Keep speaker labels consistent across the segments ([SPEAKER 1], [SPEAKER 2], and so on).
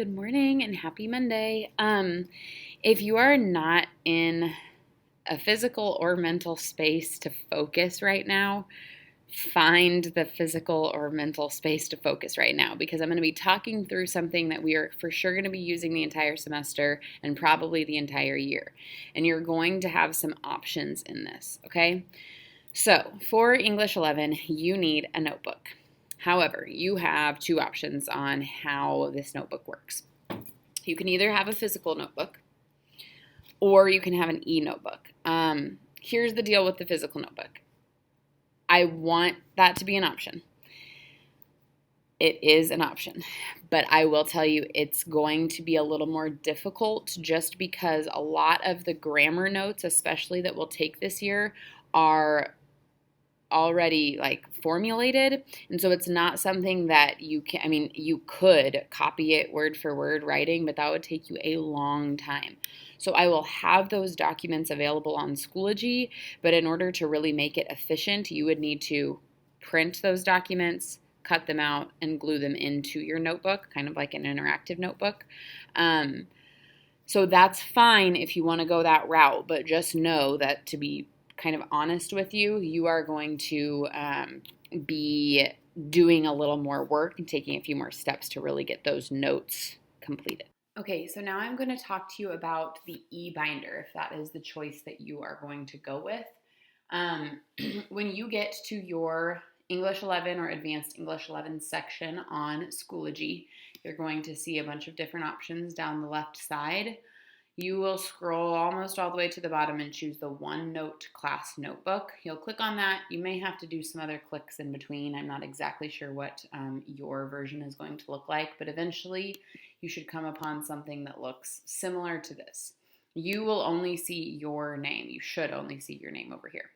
[SPEAKER 1] Good morning and happy Monday. If you are not in a physical or mental space to focus right now, find the physical or mental space to focus right now because I'm going to be talking through something that we are for sure going to be using the entire semester and probably the entire year. And you're going to have some options in this, okay? So, for English 11, you need a notebook. However, you have two options on how this notebook works. You can either have a physical notebook or you can have an e-notebook. Here's the deal with the physical notebook. I want that to be an option. It is an option, but I will tell you it's going to be a little more difficult just because a lot of the grammar notes, especially that we'll take this year, are already formulated, and so it's not something that you can, you could copy it word for word writing, but that would take you a long time. So I will have those documents available on Schoology, but in order to really make it efficient, you would need to print those documents, cut them out, and glue them into your notebook, kind of like an interactive notebook. So that's fine if you want to go that route, but just know that, to be kind of honest with you, you are going to be doing a little more work and taking a few more steps to really get those notes completed. Okay, so now I'm going to talk to you about the eBinder, if that is the choice that you are going to go with. When you get to your English 11 or Advanced English 11 section on Schoology, you're going to see a bunch of different options down the left side. You will scroll almost all the way to the bottom and choose the OneNote class notebook. You'll click on that. You may have to do some other clicks in between. I'm not exactly sure what your version is going to look like, but eventually you should come upon something that looks similar to this. You will only see your name. You should only see your name over here.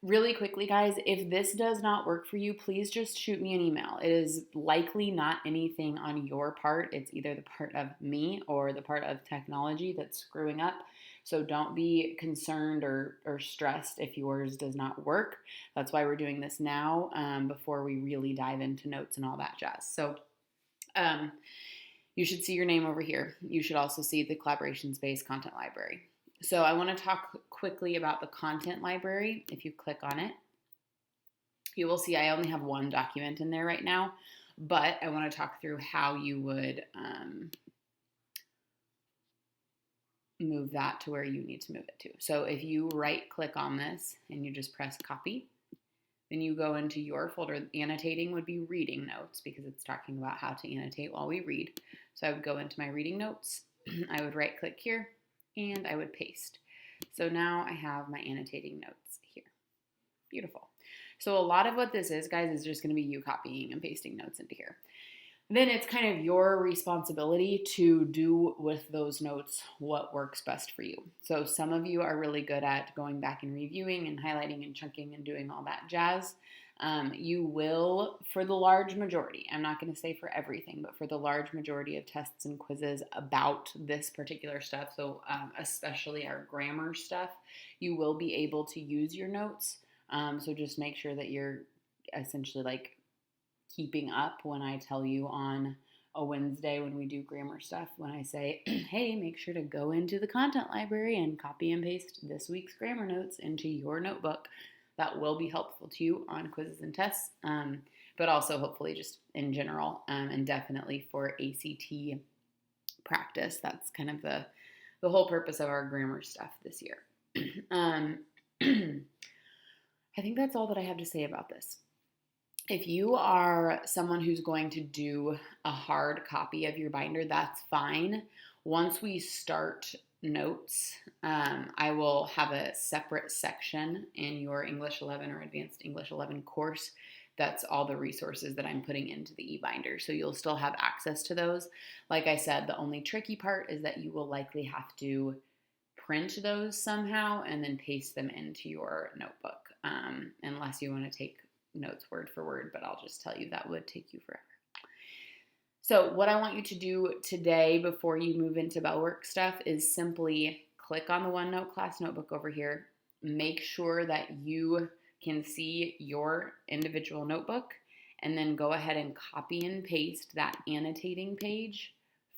[SPEAKER 1] Really quickly, guys, if this does not work for you, please just shoot me an email. It is likely not anything on your part. It's either the part of me or the part of technology that's screwing up. So don't be concerned or stressed if yours does not work. That's why we're doing this now, before we really dive into notes and all that jazz. So you should see your name over here. You should also see the collaboration space content library. So I want to talk quickly about the content library. If you click on it, you will see I only have one document in there right now, but I want to talk through how you would move that to where you need to move it to. So if you right click on this and you just press copy, then you go into your folder. Annotating would be reading notes because it's talking about how to annotate while we read. So I would go into my reading notes. I would right click here and I would paste. So now I have my annotating notes here. Beautiful. So a lot of what this is, guys, is just going to be you copying and pasting notes into here. Then it's kind of your responsibility to do with those notes what works best for you. So some of you are really good at going back and reviewing and highlighting and chunking and doing all that jazz. You will, for the large majority, I'm not going to say for everything, but for the large majority of tests and quizzes about this particular stuff, so especially our grammar stuff, you will be able to use your notes. So just make sure that you're essentially keeping up when I tell you on a Wednesday when we do grammar stuff, when I say, hey, make sure to go into the content library and copy and paste this week's grammar notes into your notebook. That will be helpful to you on quizzes and tests, but also hopefully just in general, and definitely for ACT practice. That's kind of the whole purpose of our grammar stuff this year. I think that's all that I have to say about this. If you are someone who's going to do a hard copy of your binder, that's fine. Once we start notes, I will have a separate section in your English 11 or Advanced English 11 course. That's all the resources that I'm putting into the eBinder. So you'll still have access to those. Like I said, the only tricky part is that you will likely have to print those somehow and then paste them into your notebook, unless you want to take notes word for word, but I'll just tell you that would take you forever. So what I want you to do today before you move into Bellwork stuff is simply click on the OneNote class notebook over here. Make sure that you can see your individual notebook and then go ahead and copy and paste that annotating page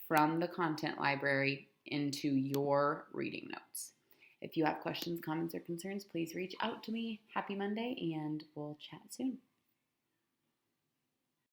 [SPEAKER 1] from the content library into your reading notes. If you have questions, comments, or concerns, please reach out to me. Happy Monday, and we'll chat soon.